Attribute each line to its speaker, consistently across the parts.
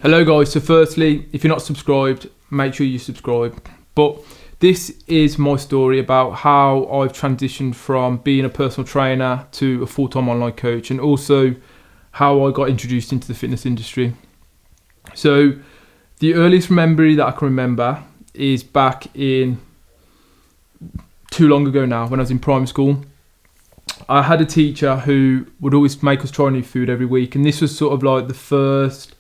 Speaker 1: Hello guys, so firstly, if you're not subscribed, make sure you subscribe. But this is my story about how I've transitioned from being a personal trainer to a full-time online coach, and also how I got introduced into the fitness industry. So the earliest memory that I can remember is back in too long ago now, when I was in primary school. I had a teacher who would always make us try new food every week, and this was sort of like the first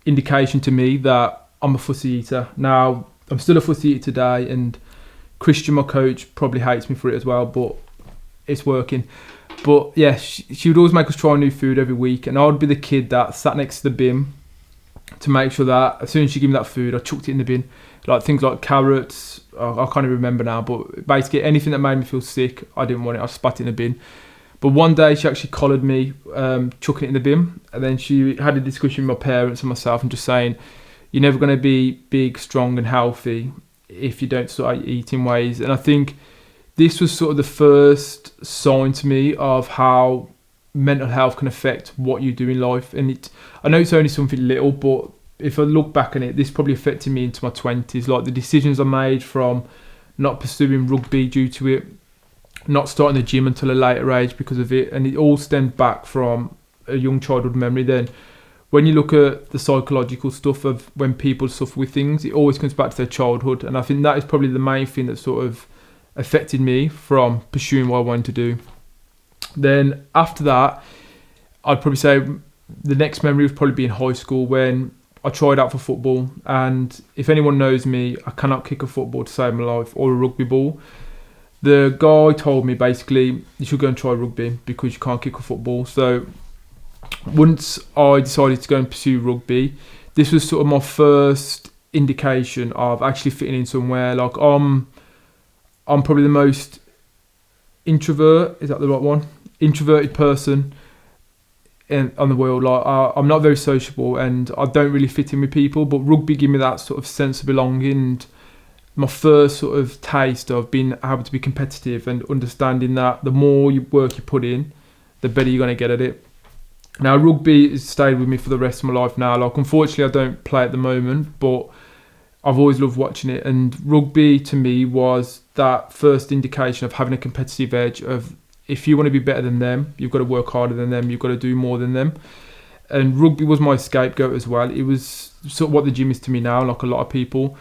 Speaker 1: indication to me that I'm a fussy eater. Now, I'm still a fussy eater today, and Christian, my coach, probably hates me for it as well, but it's working. But yeah, she would always make us try new food every week, and I would be the kid that sat next to the bin to make sure that as soon as she gave me that food, I chucked it in the bin. Like things like carrots, I can't even remember now, but basically anything that made me feel sick, I didn't want it, I spat it in the bin. But one day she actually collared me, chucking it in the bin, and then she had a discussion with my parents and myself and just saying, you're never going to be big, strong and healthy if you don't start eating ways. And I think this was sort of the first sign to me of how mental health can affect what you do in life. And I know it's only something little, but if I look back on it, this probably affected me into my 20s. Like the decisions I made from not pursuing rugby due to it, not starting the gym until a later age because of it, and it all stemmed back from a young childhood memory. Then when you look at the psychological stuff of when people suffer with things, it always comes back to their childhood, and I think that is probably the main thing that sort of affected me from pursuing what I wanted to do. Then after that, I'd probably say the next memory would probably be in high school when I tried out for football, and if anyone knows me, I cannot kick a football to save my life, or a rugby ball. The guy told me basically you should go and try rugby because you can't kick a football. So once I decided to go and pursue rugby, this was sort of my first indication of actually fitting in somewhere. Like I'm probably the most introverted person on the world. Like I'm not very sociable and I don't really fit in with people, but rugby gave me that sort of sense of belonging. And my first sort of taste of being able to be competitive and understanding that the more work you put in, the better you're going to get at it. Now, rugby has stayed with me for the rest of my life now. Like, unfortunately, I don't play at the moment, but I've always loved watching it. And rugby, to me, was that first indication of having a competitive edge of if you want to be better than them, you've got to work harder than them, you've got to do more than them. And rugby was my scapegoat as well. It was sort of what the gym is to me now, like a lot of people.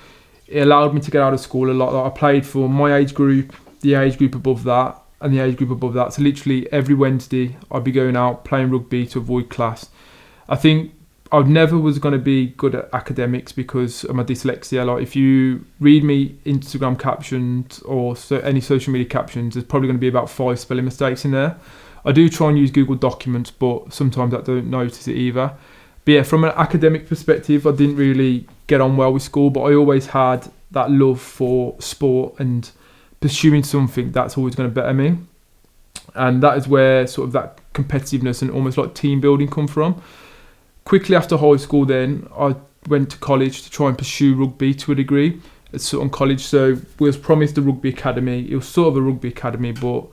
Speaker 1: It allowed me to get out of school a lot. Like I played for my age group, the age group above that, and the age group above that. So literally every Wednesday, I'd be going out playing rugby to avoid class. I think I never was going to be good at academics because of my dyslexia. Like if you read me Instagram captions or any social media captions, there's probably going to be about 5 spelling mistakes in there. I do try and use Google Documents, but sometimes I don't notice it either. But yeah, from an academic perspective, I didn't really get on well with school, but I always had that love for sport and pursuing something that's always going to better me. And that is where sort of that competitiveness and almost like team building come from. Quickly after high school then, I went to college to try and pursue rugby to a degree at Sutton College. So we was promised a rugby academy. It was sort of a rugby academy, but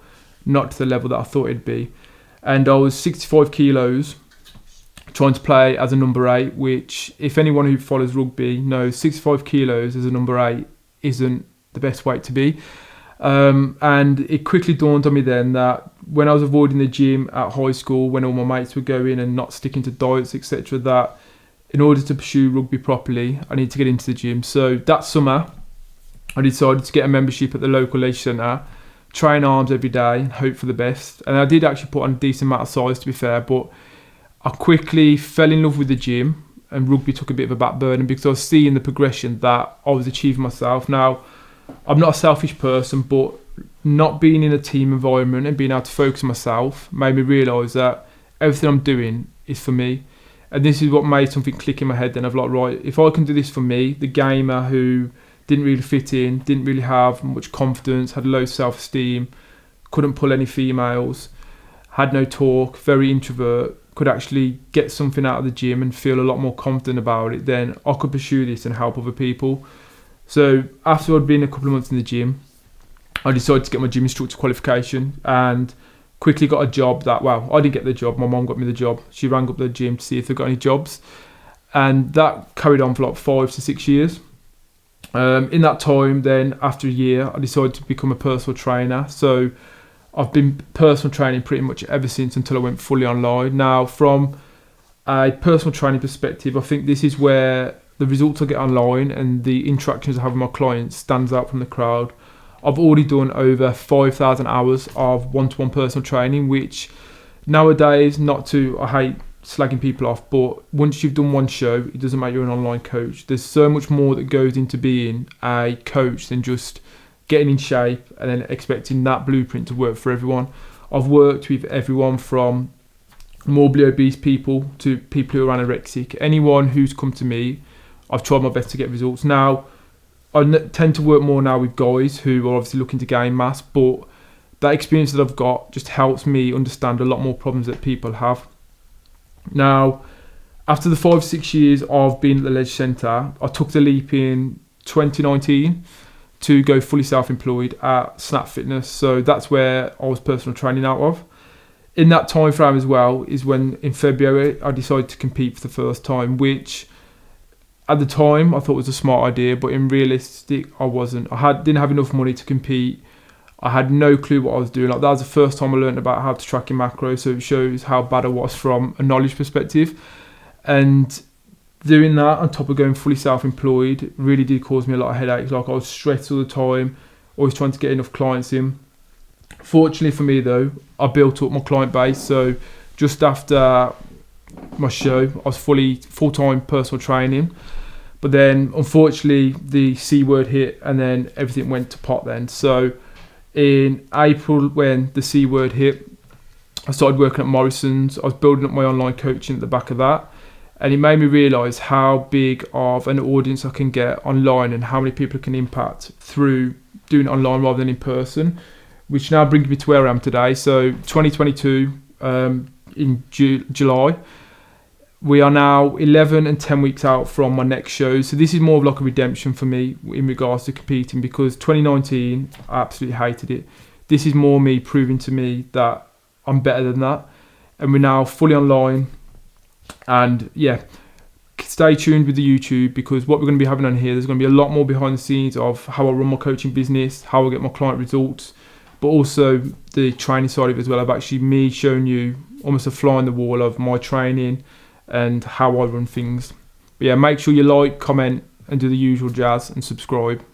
Speaker 1: not to the level that I thought it'd be. And I was 65 kilos, trying to play as a number 8, which if anyone who follows rugby knows 65 kilos as a number 8 isn't the best weight to be. And it quickly dawned on me then that when I was avoiding the gym at high school, when all my mates were going and not sticking to diets, etc., that in order to pursue rugby properly, I need to get into the gym. So that summer, I decided to get a membership at the local leisure centre, train arms every day and hope for the best. And I did actually put on a decent amount of size, to be fair, but I quickly fell in love with the gym and rugby took a bit of a back burner because I was seeing the progression that I was achieving myself. Now, I'm not a selfish person, but not being in a team environment and being able to focus on myself made me realise that everything I'm doing is for me. And this is what made something click in my head then of like, right, if I can do this for me, the gamer who didn't really fit in, didn't really have much confidence, had low self-esteem, couldn't pull any females, had no talk, very introvert, could actually get something out of the gym and feel a lot more confident about it, then I could pursue this and help other people. So after I'd been a couple of months in the gym, I decided to get my gym instructor qualification and quickly got a job that, well, I didn't get the job, my mum got me the job. She rang up the gym to see if they got any jobs. And that carried on for like 5 to 6 years. In that time, then after a year, I decided to become a personal trainer. So I've been personal training pretty much ever since, until I went fully online. Now, from a personal training perspective, I think this is where the results I get online and the interactions I have with my clients stands out from the crowd. I've already done over 5,000 hours of one-to-one personal training, which nowadays, I hate slagging people off, but once you've done one show, it doesn't make you an online coach. There's so much more that goes into being a coach than just getting in shape and then expecting that blueprint to work for everyone. I've worked with everyone from morbidly obese people to people who are anorexic. Anyone who's come to me, I've tried my best to get results. Now, I tend to work more now with guys who are obviously looking to gain mass, but that experience that I've got just helps me understand a lot more problems that people have. Now, after the 5-6 years of being at the Leisure Centre, I took the leap in 2019 to go fully self-employed at Snap Fitness. So that's where I was personal training out of. In that time frame as well is when in February I decided to compete for the first time, which at the time I thought was a smart idea, but in realistic I wasn't. Didn't have enough money to compete. I had no clue what I was doing. Like, that was the first time I learned about how to track your macros, so it shows how bad I was from a knowledge perspective. And doing that on top of going fully self-employed really did cause me a lot of headaches. Like, I was stressed all the time, always trying to get enough clients in. Fortunately for me though, I built up my client base. So just after my show, I was full-time personal training. But then unfortunately the C word hit, and then everything went to pot then. So in April, when the C word hit, I started working at Morrison's. I was building up my online coaching at the back of that. And it made me realise how big of an audience I can get online and how many people I can impact through doing it online rather than in person, which now brings me to where I am today. So 2022, in July, we are now 11 and 10 weeks out from my next show. So this is more of like a redemption for me in regards to competing, because 2019, I absolutely hated it. This is more me proving to me that I'm better than that. And we're now fully online. And yeah, stay tuned with the YouTube, because what we're going to be having on here, there's going to be a lot more behind the scenes of how I run my coaching business, how I get my client results, but also the training side of it as well. I've actually showing you almost a fly on the wall of my training and how I run things. But yeah, make sure you like, comment, and do the usual jazz, and subscribe.